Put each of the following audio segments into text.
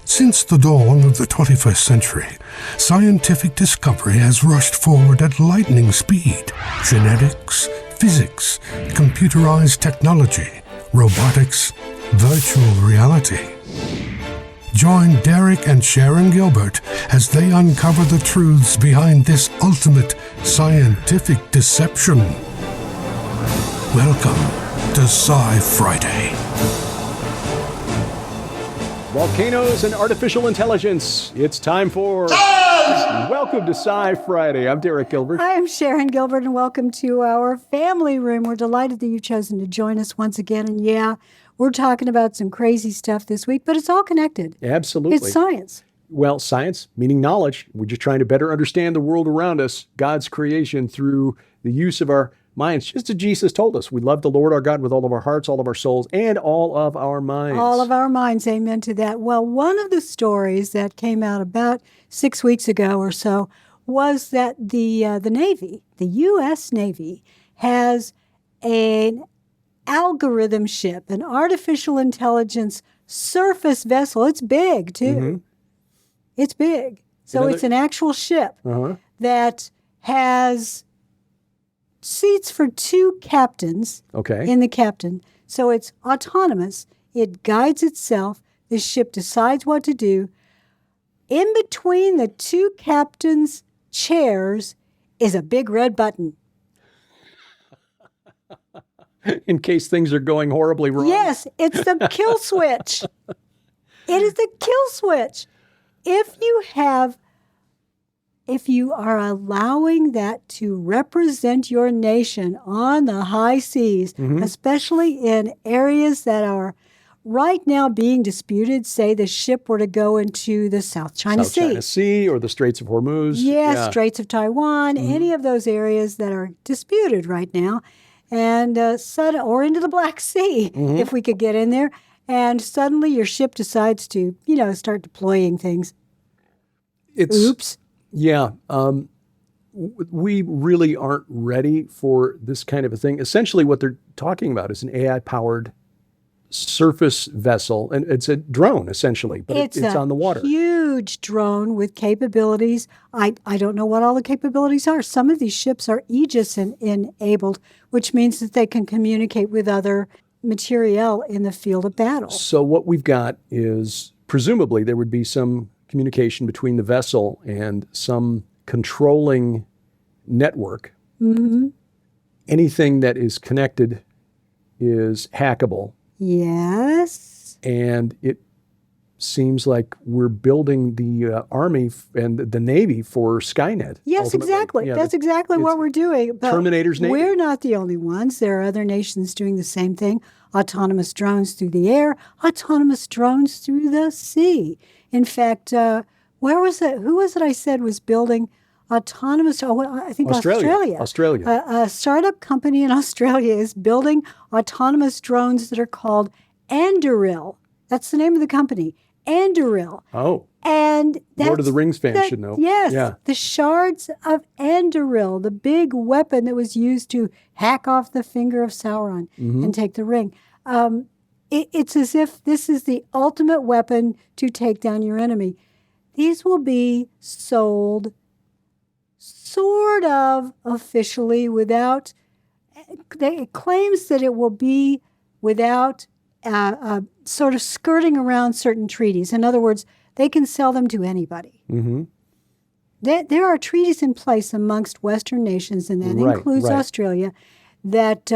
Since the dawn of the 21st century, scientific discovery has rushed forward at lightning speed. Genetics, physics, computerized technology, robotics, virtual reality. Join Derek and Sharon Gilbert as they uncover the truths behind this ultimate scientific deception. Welcome to SciFriday. Volcanoes and artificial intelligence. It's time for Science! Welcome to SciFriday. I'm Derek Gilbert. I'm Sharon Gilbert, and welcome to our family room. We're delighted that you've chosen to join us once again. And yeah, we're talking about some crazy stuff this week, but it's all connected. Absolutely. It's science. Well, science, meaning knowledge. We're just trying to better understand the world around us, God's creation, through the use of our minds. Just as Jesus told us, we love the Lord our God with all of our hearts, all of our souls, and all of our minds. All of our minds, amen to that. Well, one of the stories that came out about 6 weeks ago or so was that the Navy, the U.S. Navy, has an algorithm ship, an artificial intelligence surface vessel. It's big, too. Mm-hmm. It's big. So it's an actual ship that has seats for two captains in the captain. So it's autonomous. It guides itself. The ship decides what to do. In between the two captains' chairs is a big red button. In case things are going horribly wrong. Yes, it's the kill switch. It is the kill switch. If you are allowing that to represent your nation on the high seas, especially in areas that are right now being disputed, say the ship were to go into the South China Sea or the Straits of Hormuz. Yes, Straits of Taiwan, any of those areas that are disputed right now, and or into the Black Sea, if we could get in there, and suddenly your ship decides to, start deploying things. Oops. Yeah, we really aren't ready for this kind of a thing. Essentially, what they're talking about is an AI-powered surface vessel, and it's a drone, essentially, but it's on the water. It's a huge drone with capabilities. I don't know what all the capabilities are. Some of these ships are Aegis enabled, which means that they can communicate with other materiel in the field of battle. So what we've got is, presumably, there would be some communication between the vessel and some controlling network. Anything that is connected is hackable. Yes. And it seems like we're building the Army and the Navy for Skynet. Yes, ultimately. Exactly. That's exactly what we're doing. But Terminator's Navy. We're not the only ones. There are other nations doing the same thing. Autonomous drones through the air, autonomous drones through the sea. In fact, where was it? Who was it I said was building autonomous? I think Australia. A startup company in Australia is building autonomous drones that are called Anduril. That's the name of the company, Anduril. Oh. And Lord of the Rings fans should know. Yes. Yeah. The shards of Anduril, the big weapon that was used to hack off the finger of Sauron and take the ring. It's as if this is the ultimate weapon to take down your enemy. These will be sold sort of officially without, it claims that it will be without sort of skirting around certain treaties. In other words, they can sell them to anybody. There are treaties in place amongst Western nations, and that includes Australia, that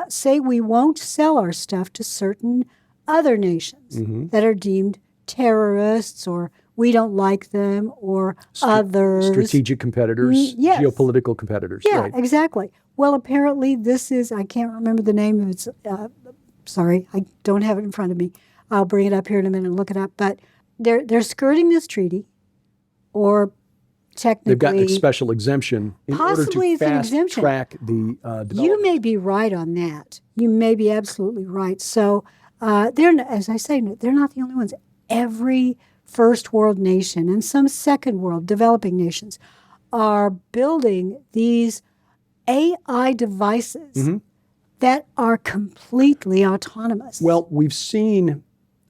say we won't sell our stuff to certain other nations that are deemed terrorists, or we don't like them, or others. Strategic competitors, geopolitical competitors. Yeah, exactly. Well, apparently this is, I can't remember the name of it. Sorry, I don't have it in front of me. I'll bring it up here in a minute and look it up. But they're skirting this treaty, or technically, they've got a special exemption in order to fast track the development. You may be right on that. You may be absolutely right. So as I say, they're not the only ones. Every first world nation and some second world developing nations are building these AI devices that are completely autonomous. Well, we've seen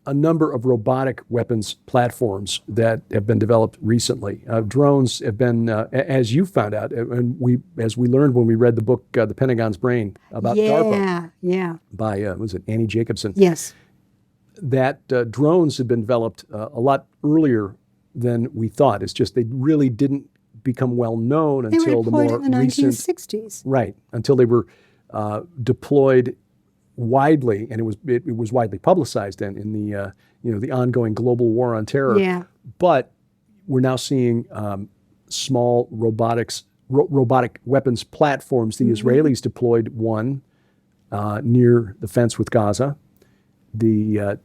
a number of robotic weapons platforms that have been developed recently. Drones have been, as you found out, and as we learned when we read the book, The Pentagon's Brain, about DARPA by, was it Annie Jacobson? Yes. That drones had been developed a lot earlier than we thought. It's just they really didn't become well known until the more in the recent 1960s. Right, until they were deployed widely, and it was widely publicized then in the the ongoing global war on terror. Yeah. But we're now seeing small robotic weapons platforms. The Israelis deployed one near the fence with Gaza. The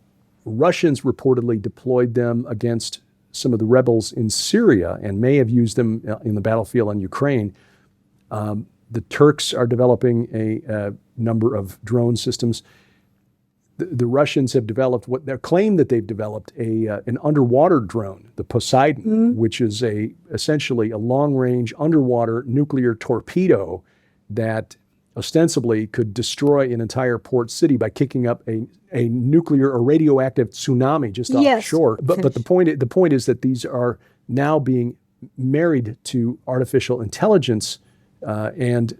Russians reportedly deployed them against some of the rebels in Syria and may have used them in the battlefield on Ukraine. The Turks are developing a number of drone systems. The Russians have developed what they claim that they've developed an underwater drone, the Poseidon, which is essentially a long-range underwater nuclear torpedo that ostensibly could destroy an entire port city by kicking up a nuclear or radioactive tsunami just offshore. But the point is that these are now being married to artificial intelligence, and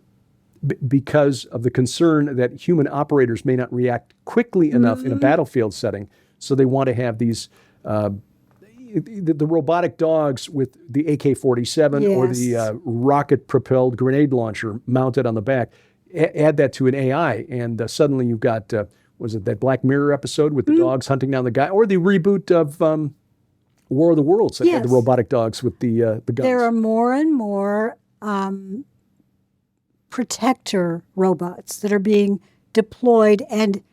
because of the concern that human operators may not react quickly enough in a battlefield setting, so they want to have these the robotic dogs with the AK-47 or the rocket-propelled grenade launcher mounted on the back. Add that to an AI, and suddenly you've got, was it that Black Mirror episode with the dogs hunting down the guy, or the reboot of War of the Worlds that had the robotic dogs with the guns. There are more and more protector robots that are being deployed and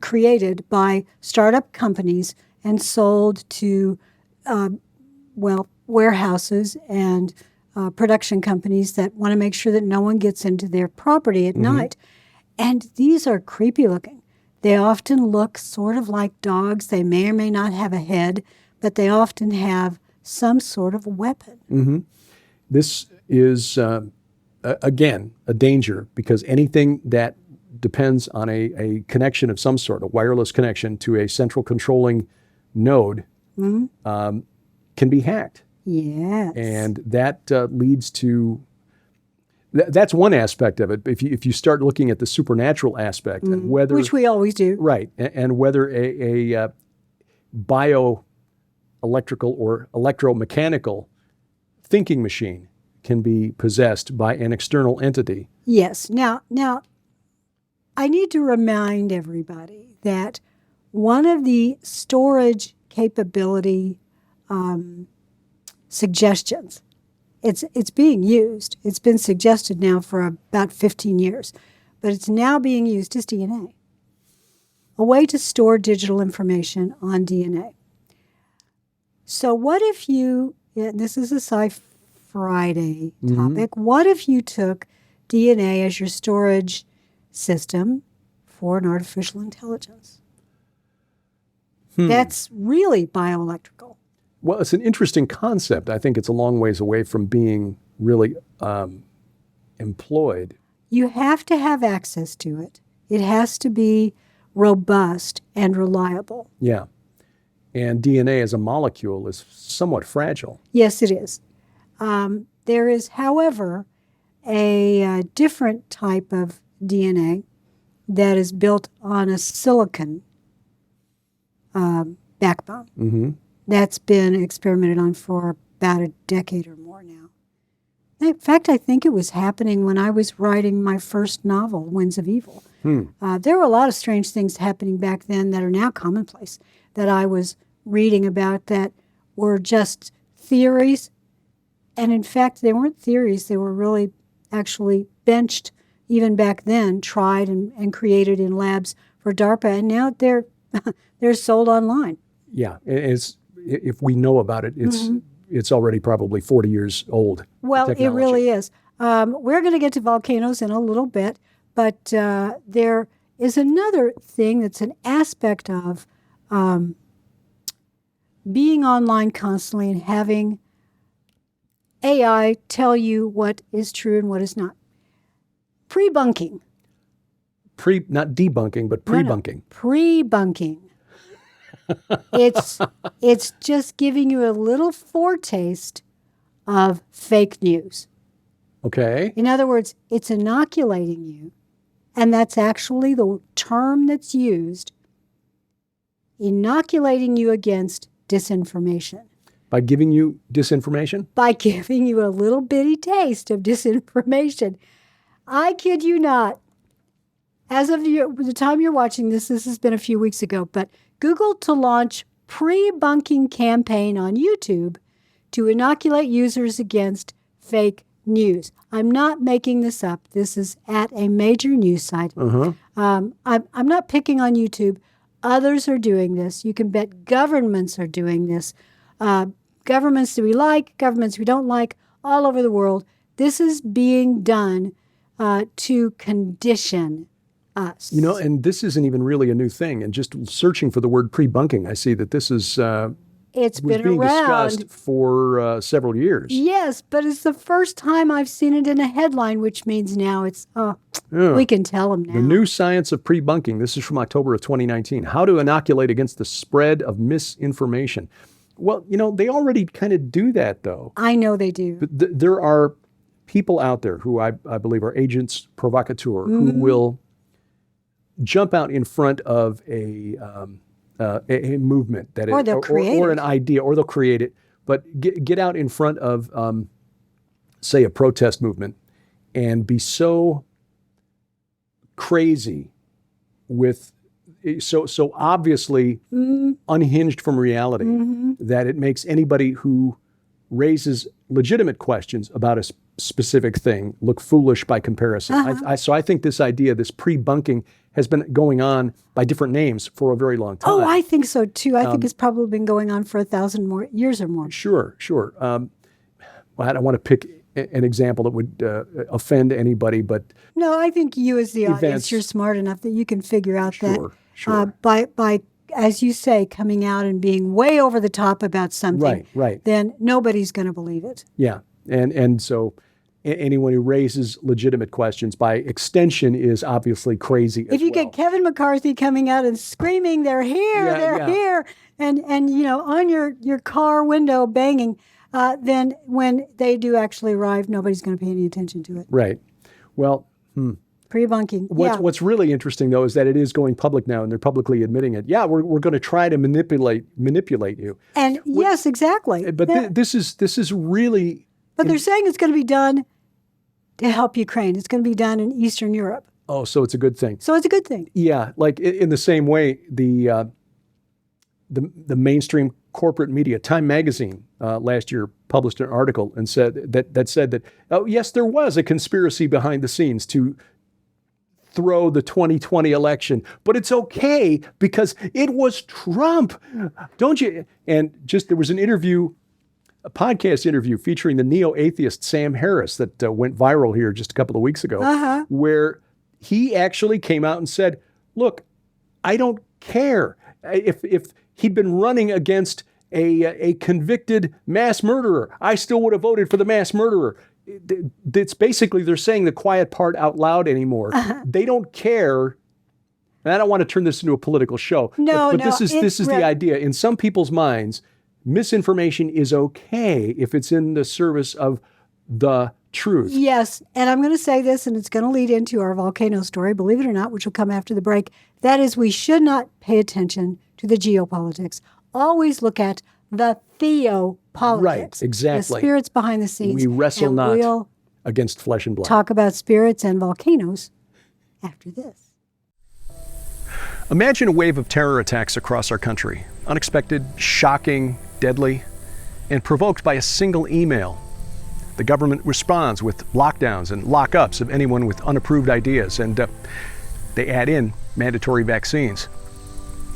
created by startup companies and sold to, warehouses and production companies that want to make sure that no one gets into their property at night. And these are creepy looking. They often look sort of like dogs. They may or may not have a head, but they often have some sort of weapon. This is, again, a danger, because anything that depends on a connection of some sort, a wireless connection to a central controlling node, can be hacked. Yes. And that leads to, that's one aspect of it. If you start looking at the supernatural aspect, and whether, which we always do. Right. And whether a bioelectrical or electromechanical thinking machine can be possessed by an external entity. Yes. Now, I need to remind everybody that one of the storage capability suggestions, it's being used. It's been suggested now for about 15 years, but it's now being used as DNA, a way to store digital information on DNA. So what if you, this is a SciFriday topic, what if you took DNA as your storage system for an artificial intelligence? That's really bioelectrical. Well, it's an interesting concept. I think it's a long ways away from being really employed. You have to have access to it. It has to be robust and reliable. Yeah. And DNA as a molecule is somewhat fragile. Yes, it is. There is, however, a different type of DNA that is built on a silicon backbone. That's been experimented on for about a decade or more now. In fact, I think it was happening when I was writing my first novel, Winds of Evil. There were a lot of strange things happening back then that are now commonplace, that I was reading about that were just theories. And in fact, they weren't theories. They were really actually benched, even back then, tried and created in labs for DARPA. And now they're sold online. Yeah, if we know about it, it's already probably 40 years old. Well, it really is. We're going to get to volcanoes in a little bit, but there is another thing that's an aspect of being online constantly and having AI tell you what is true and what is not. Pre-bunking. Not debunking, but pre-bunking. Pre-bunking. It's just giving you a little foretaste of fake news. Okay. In other words, it's inoculating you, and that's actually the term that's used, inoculating you against disinformation. By giving you disinformation? By giving you a little bitty taste of disinformation. I kid you not. As of the time you're watching this has been a few weeks ago, but Google to launch pre-bunking campaign on YouTube to inoculate users against fake news. I'm not making this up. This is at a major news site. I'm not picking on YouTube. Others are doing this. You can bet governments are doing this. Governments that we like, governments we don't like, all over the world. This is being done to condition us. You know, and this isn't even really a new thing. And just searching for the word pre-bunking, I see that this is it's been being around. discussed for several years. Yes, but it's the first time I've seen it in a headline, which means now it's, we can tell them now. The New Science of Pre-Bunking. This is from October of 2019. How to inoculate against the spread of misinformation. Well, you know, they already kind of do that, though. I know they do. But there are people out there who I believe are agents provocateur who will jump out in front of a movement that Or they'll create or it. an idea, or they'll create it, but get out in front of, say, a protest movement and be so crazy with so obviously unhinged from reality that it makes anybody who raises legitimate questions about a specific thing look foolish by comparison. So I think this idea, this pre-bunking, has been going on by different names for a very long time. Oh, I think so too. I think it's probably been going on for 1,000 more years or more. Sure. Well, I don't want to pick an example that would offend anybody, but No, I think you as the audience, Events. you're smart enough that you can figure out Sure. by, as you say, coming out and being way over the top about something, Right. then nobody's going to believe it. Yeah, and so anyone who raises legitimate questions, by extension, is obviously crazy. If you get Kevin McCarthy coming out and screaming, "They're here, they're here," and you know, on your car window banging, then when they do actually arrive, nobody's going to pay any attention to it. Right. Well, Pre-bunking. what's really interesting though is that it is going public now, and they're publicly admitting it. Yeah, we're going to try to manipulate you. And yes, exactly. But Yeah. this is really. But they're saying it's going to be done to help Ukraine. It's going to be done in Eastern Europe. Oh, so it's a good thing. So it's a good thing. Yeah, like in the same way, the mainstream corporate media, Time Magazine, last year published an article and said that oh yes, there was a conspiracy behind the scenes to throw the 2020 election, but it's okay because it was Trump, don't you? And just there was an interview, a podcast interview featuring the neo-atheist Sam Harris that went viral here just a couple of weeks ago, where he actually came out and said, look, I don't care if he'd been running against a convicted mass murderer, I still would have voted for the mass murderer. It's basically they're saying the quiet part out loud anymore. They don't care. And I don't want to turn this into a political show. No, but this is the idea. In some people's minds, misinformation is okay if it's in the service of the truth. Yes, and I'm going to say this, and it's going to lead into our volcano story, believe it or not, which will come after the break. That is, we should not pay attention to the geopolitics. Always look at the theopolitics. Right, exactly. The spirits behind the scenes. We wrestle and not we'll against flesh and blood. talk about spirits and volcanoes after this. Imagine a wave of terror attacks across our country. Unexpected, shocking, deadly, and provoked by a single email. The government responds with lockdowns and lockups of anyone with unapproved ideas, and they add in mandatory vaccines.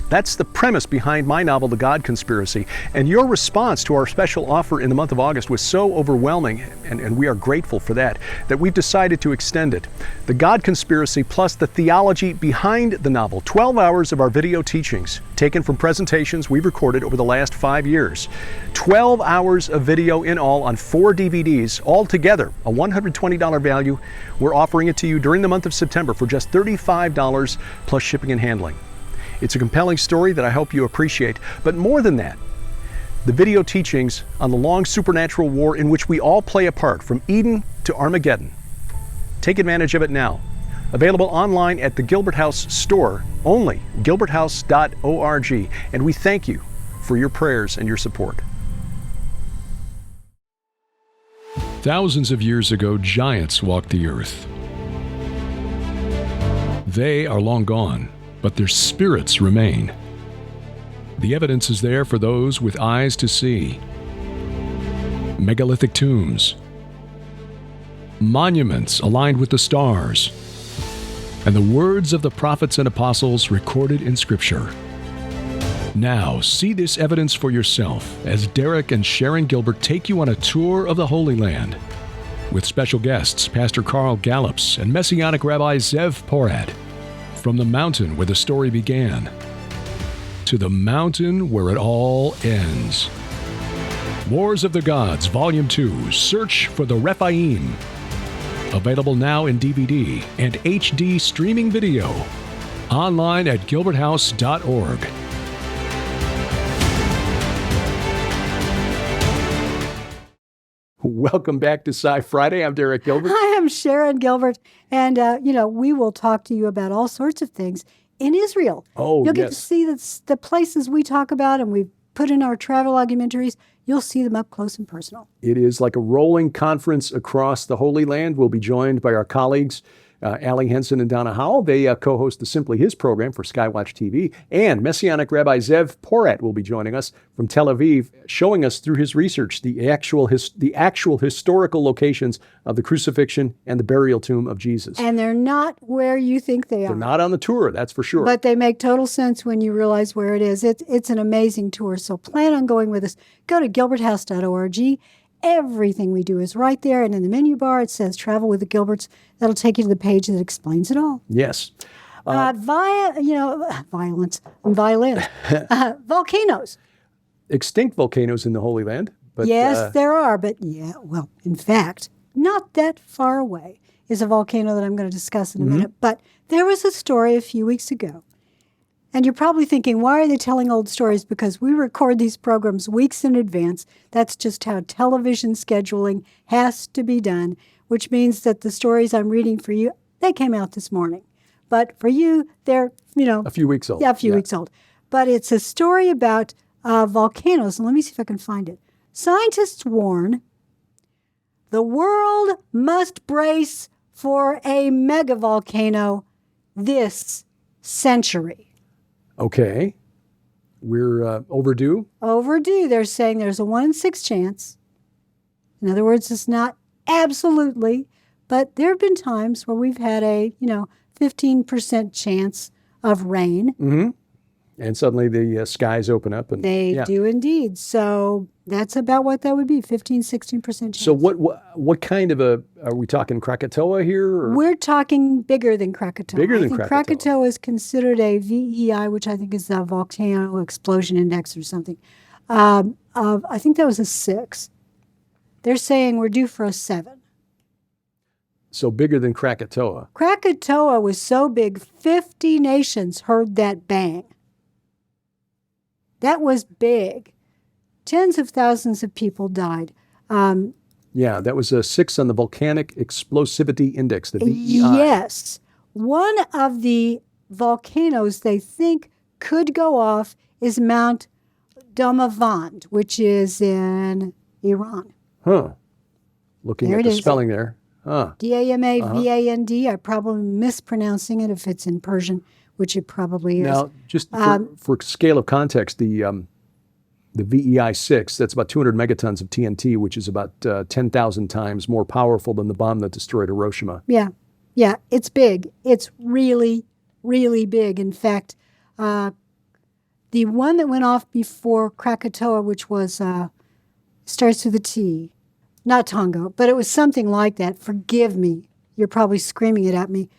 That's the premise behind my novel, The God Conspiracy, and your response to our special offer in the month of August was so overwhelming, and we are grateful for that we've decided to extend it. The God Conspiracy plus the theology behind the novel, 12 hours of our video teachings taken from presentations we've recorded over the last 5 years. 12 hours of video in all on 4 DVDs, all together, a $120 value. We're offering it to you during the month of September for just $35 plus shipping and handling. It's a compelling story that I hope you appreciate. But more than that, the video teachings on the long supernatural war in which we all play a part, from Eden to Armageddon. Take advantage of it now. Available online at the Gilbert House store, only gilberthouse.org. And we thank you for your prayers and your support. Thousands of years ago, giants walked the earth. They are long gone, but their spirits remain. The evidence is there for those with eyes to see. Megalithic tombs, monuments aligned with the stars, and the words of the prophets and apostles recorded in Scripture. Now, see this evidence for yourself as Derek and Sharon Gilbert take you on a tour of the Holy Land with special guests Pastor Carl Gallups and Messianic Rabbi Zev Porat. From the mountain where the story began to the mountain where it all ends. Wars of the Gods, Volume 2, Search for the Rephaim. Available now in DVD and HD streaming video. Online at gilberthouse.org. Welcome back to SciFriday. I'm Derek Gilbert. I am Sharon Gilbert. And, we will talk to you about all sorts of things in Israel. Oh, You'll get to see the places we talk about and we've put in our travel documentaries. You'll see them up close and personal. It is like a rolling conference across the Holy Land. We'll be joined by our colleagues, Allie Henson and Donna Howell. They co-host the Simply His program for Skywatch TV. And Messianic Rabbi Zev Porat will be joining us from Tel Aviv, showing us through his research the actual historical locations of the crucifixion and the burial tomb of Jesus. And they're not where you think they are. They're not on the tour, that's for sure. But they make total sense when you realize where it is. It's an amazing tour. So plan on going with us. Go to gilberthouse.org. Everything we do is right there. And in the menu bar, it says Travel with the Gilberts. That'll take you to the page that explains it all. Yes. Violence and violin. Volcanoes. Extinct volcanoes in the Holy Land. But, yes, there are. But in fact, not that far away is a volcano that I'm going to discuss in a minute. But there was a story a few weeks ago. And you're probably thinking, why are they telling old stories? Because we record these programs weeks in advance. That's just how television scheduling has to be done, which means that the stories I'm reading for you, they came out this morning. But for you, they're, a few weeks old. Yeah, a few weeks old. But it's a story about volcanoes. And let me see if I can find it. Scientists warn the world must brace for a megavolcano this century. Okay. We're overdue? Overdue. They're saying there's a 1 in 6 chance. In other words, it's not absolutely, but there have been times where we've had a, 15% chance of rain. Mm-hmm. And suddenly the skies open up. And they do indeed. So that's about what that would be, 16% chance. So what kind of are we talking Krakatoa here? Or? We're talking bigger than Krakatoa. Bigger than Krakatoa. Krakatoa is considered a VEI, which I think is the Volcano Explosion Index or something. I think that was a 6. They're saying we're due for a 7. So bigger than Krakatoa. Krakatoa was so big, 50 nations heard that bang. That was big. Tens of thousands of people died. That was a 6 on the Volcanic Explosivity Index, the VEI. Yes. One of the volcanoes they think could go off is Mount Damavand, which is in Iran. Huh. Looking there at the spelling there. Huh. Damavand. I'm probably mispronouncing it if it's in Persian, which it probably is. Now, just for scale of context, the VEI 6, that's about 200 megatons of TNT, which is about 10,000 times more powerful than the bomb that destroyed Hiroshima. Yeah, it's big. It's really, really big. In fact, the one that went off before Krakatoa, which was, starts with a T, not Tonga, but it was something like that. Forgive me. You're probably screaming it at me.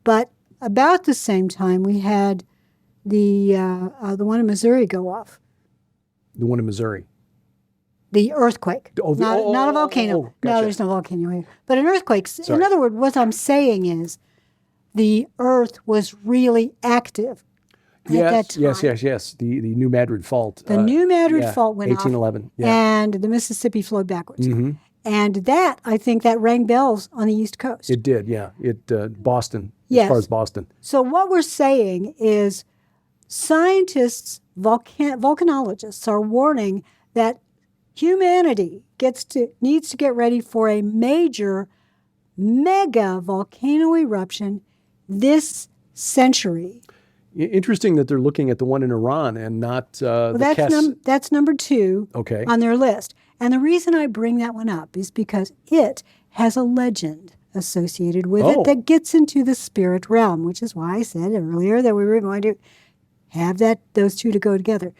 But about the same time, we had the one in Missouri go off. The one in Missouri. The earthquake. Not a volcano. Gotcha. No, there's no volcano here. But an earthquake. Sorry. In other words, what I'm saying is the earth was really active. that time. Yes. The New Madrid Fault. The New Madrid Fault went 1811. off, Yeah. and the Mississippi flowed backwards. Mm-hmm. And that, I think, that rang bells on the East Coast. It did, yeah. Boston, Yes. as far as Boston. So what we're saying is scientists, volcanologists are warning that humanity needs to get ready for a mega volcano eruption this century. Interesting that they're looking at the one in Iran and not That's number 2 Okay. on their list. And the reason I bring that one up is because it has a legend associated with it that gets into the spirit realm, which is why I said earlier that we were going to have those two to go together.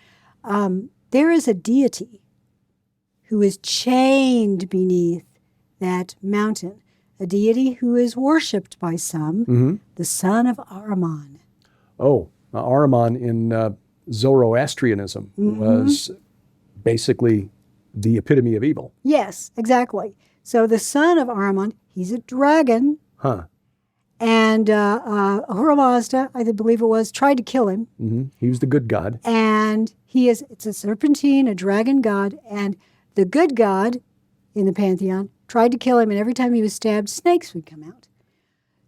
There is a deity who is chained beneath that mountain, a deity who is worshipped by some, the son of Ahriman. Ahriman in Zoroastrianism was basically the epitome of evil. Yes, exactly. So the son of Ahriman, he's a dragon. Huh. And Ahura Mazda, I believe it was, tried to kill him. Mm-hmm. He was the good god. And it's a serpentine, a dragon god. And the good god in the pantheon tried to kill him. And every time he was stabbed, snakes would come out.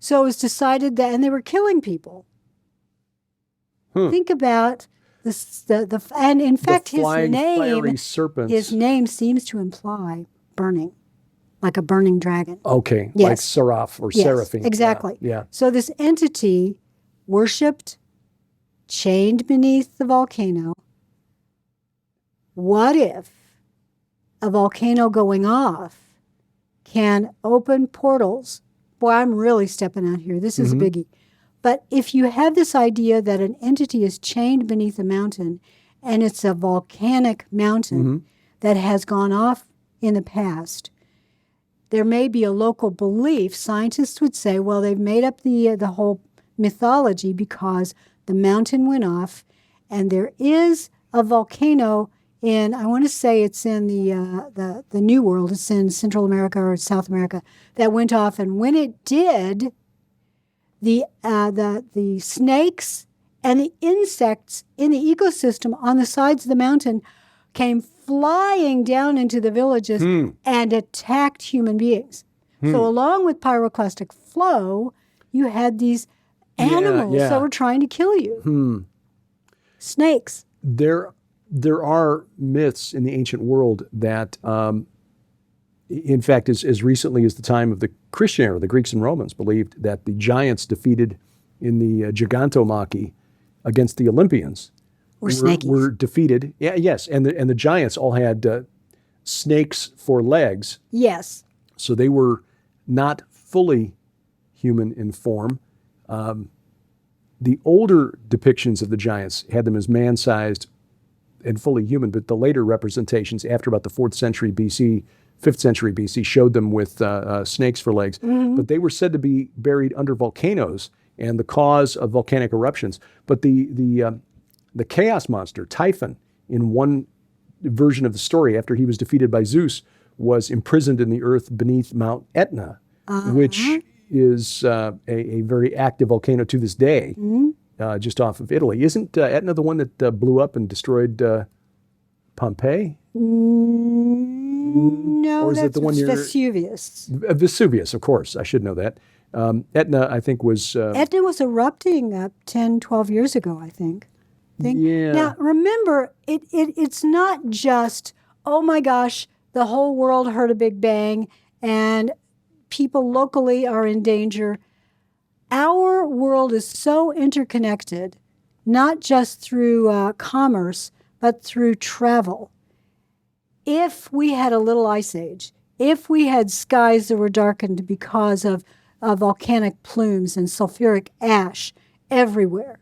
So it was decided that, and they were killing people. Think about and in fact, fiery serpents. His name seems to imply burning, like a burning dragon. Okay, Yes. like Seraph or Yes, Seraphim. exactly. Yeah. So this entity worshipped, chained beneath the volcano. What if a volcano going off can open portals? Boy, I'm really stepping out here. This is a biggie. But if you have this idea that an entity is chained beneath a mountain and it's a volcanic mountain that has gone off in the past, there may be a local belief. Scientists would say, well, they've made up the whole mythology because the mountain went off and there is a volcano in, I want to say it's in the New World, it's in Central America or South America, that went off. And when it did, the snakes and the insects in the ecosystem on the sides of the mountain came flying down into the villages and attacked human beings. So along with pyroclastic flow, you had these animals that were trying to kill you. Snakes. There are myths in the ancient world that, in fact, as recently as the time of the Christian era, the Greeks and Romans believed that the giants defeated in the Gigantomachy against the Olympians were defeated. Yeah, yes, and the giants all had snakes for legs. Yes. So they were not fully human in form. The older depictions of the giants had them as man-sized and fully human, but the later representations after about the 4th century BC, 5th century BC showed them with snakes for legs. But they were said to be buried under volcanoes and the cause of volcanic eruptions. But the chaos monster, Typhon, in one version of the story, after he was defeated by Zeus, was imprisoned in the earth beneath Mount Etna, which is a very active volcano to this day, just off of Italy. Isn't Etna the one that blew up and destroyed Pompeii? No, or is that's it the one near Vesuvius. Vesuvius, of course. I should know that. Etna, I think, was... Etna was erupting 10, 12 years ago, I think. Yeah. Now, remember, it's not just, oh my gosh, the whole world heard a big bang and people locally are in danger. Our world is so interconnected, not just through commerce, but through travel. If we had a little ice age, if we had skies that were darkened because of volcanic plumes and sulfuric ash everywhere,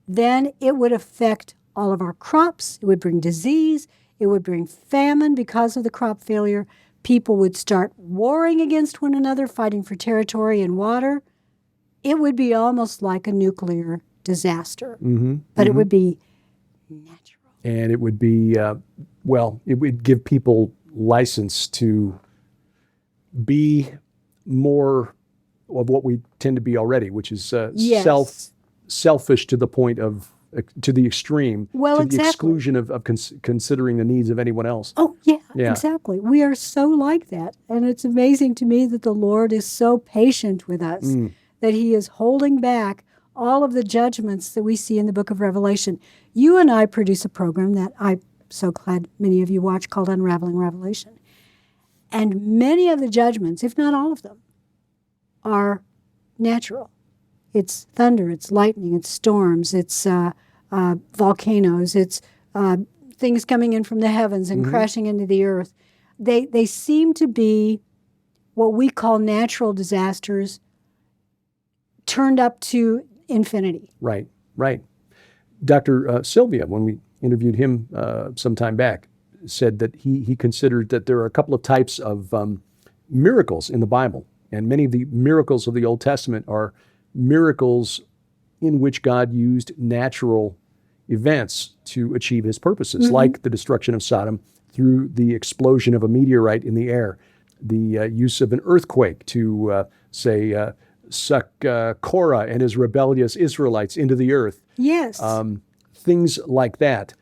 then it would affect all of our crops. It would bring disease. It would bring famine because of the crop failure. People would start warring against one another, fighting for territory and water. It would be almost like a nuclear disaster, but it would be natural. And it would be, it would give people license to be more of what we tend to be already, which is selfish to the point of to the extreme, Well, to exactly. the exclusion of considering the needs of anyone else. Oh, yeah, Yeah. exactly. We are so like that. And it's amazing to me that the Lord is so patient with us, that he is holding back all of the judgments that we see in the book of Revelation. You and I produce a program that I'm so glad many of you watch called Unraveling Revelation. And many of the judgments, if not all of them, are natural. It's thunder, it's lightning, it's storms, it's volcanoes, it's things coming in from the heavens and crashing into the earth. They seem to be what we call natural disasters turned up to infinity. Right, right. Dr. Sylvia, when we interviewed him some time back, said that he considered that there are a couple of types of miracles in the Bible. And many of the miracles of the Old Testament are miracles in which God used natural events to achieve his purposes, like the destruction of Sodom through the explosion of a meteorite in the air, the use of an earthquake to, suck Korah and his rebellious Israelites into the earth. Yes. Things like that.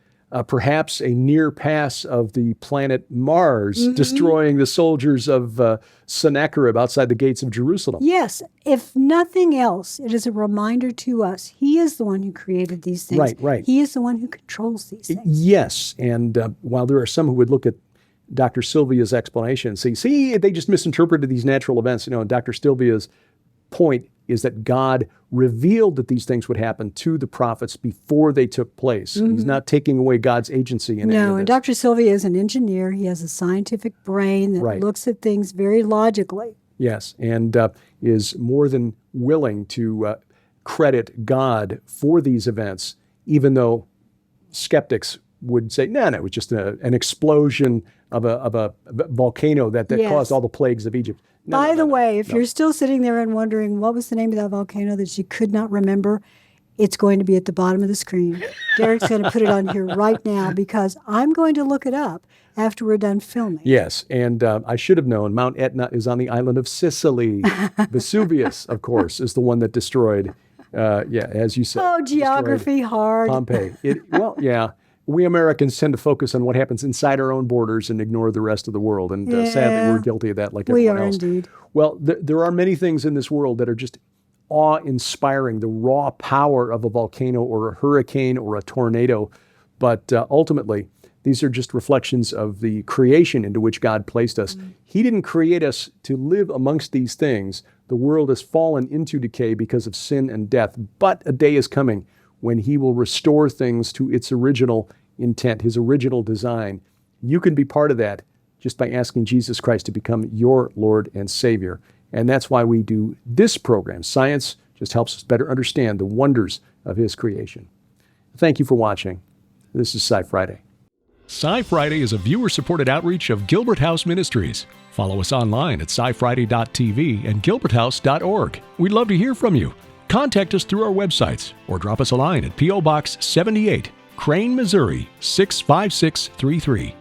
Perhaps a near pass of the planet Mars, destroying the soldiers of Sennacherib outside the gates of Jerusalem. Yes. If nothing else, it is a reminder to us. He is the one who created these things. Right, right. He is the one who controls these things. Yes. And while there are some who would look at Dr. Sylvia's explanation and say, see, they just misinterpreted these natural events. Dr. Sylvia's point is that God revealed that these things would happen to the prophets before they took place. He's not taking away God's agency in any of No, this. and Dr. Sylvia is an engineer. He has a scientific brain that Right. looks at things very logically. Yes, and is more than willing to credit God for these events, even though skeptics would say, no, it was just an explosion of a volcano that Yes. caused all the plagues of Egypt. By the way, if you're still sitting there and wondering what was the name of that volcano that you could not remember, it's going to be at the bottom of the screen. Derek's going to put it on here right now because I'm going to look it up after we're done filming. Yes, and I should have known Mount Etna is on the island of Sicily. Vesuvius, of course, is the one that destroyed, as you said. Oh, geography hard. Pompeii. We Americans tend to focus on what happens inside our own borders and ignore the rest of the world. And sadly, we're guilty of that like We everyone are else. indeed. Well, there are many things in this world that are just awe-inspiring, the raw power of a volcano or a hurricane or a tornado. But ultimately, these are just reflections of the creation into which God placed us. He didn't create us to live amongst these things. The world has fallen into decay because of sin and death. But a day is coming when he will restore things to its original intent, his original design. You can be part of that just by asking Jesus Christ to become your Lord and Savior. And that's why we do this program. Science just helps us better understand the wonders of his creation. Thank you for watching. This is SciFriday. SciFriday is a viewer-supported outreach of Gilbert House Ministries. Follow us online at scifriday.tv and gilberthouse.org. We'd love to hear from you. Contact us through our websites or drop us a line at P.O. Box 78, Crane, Missouri 65633.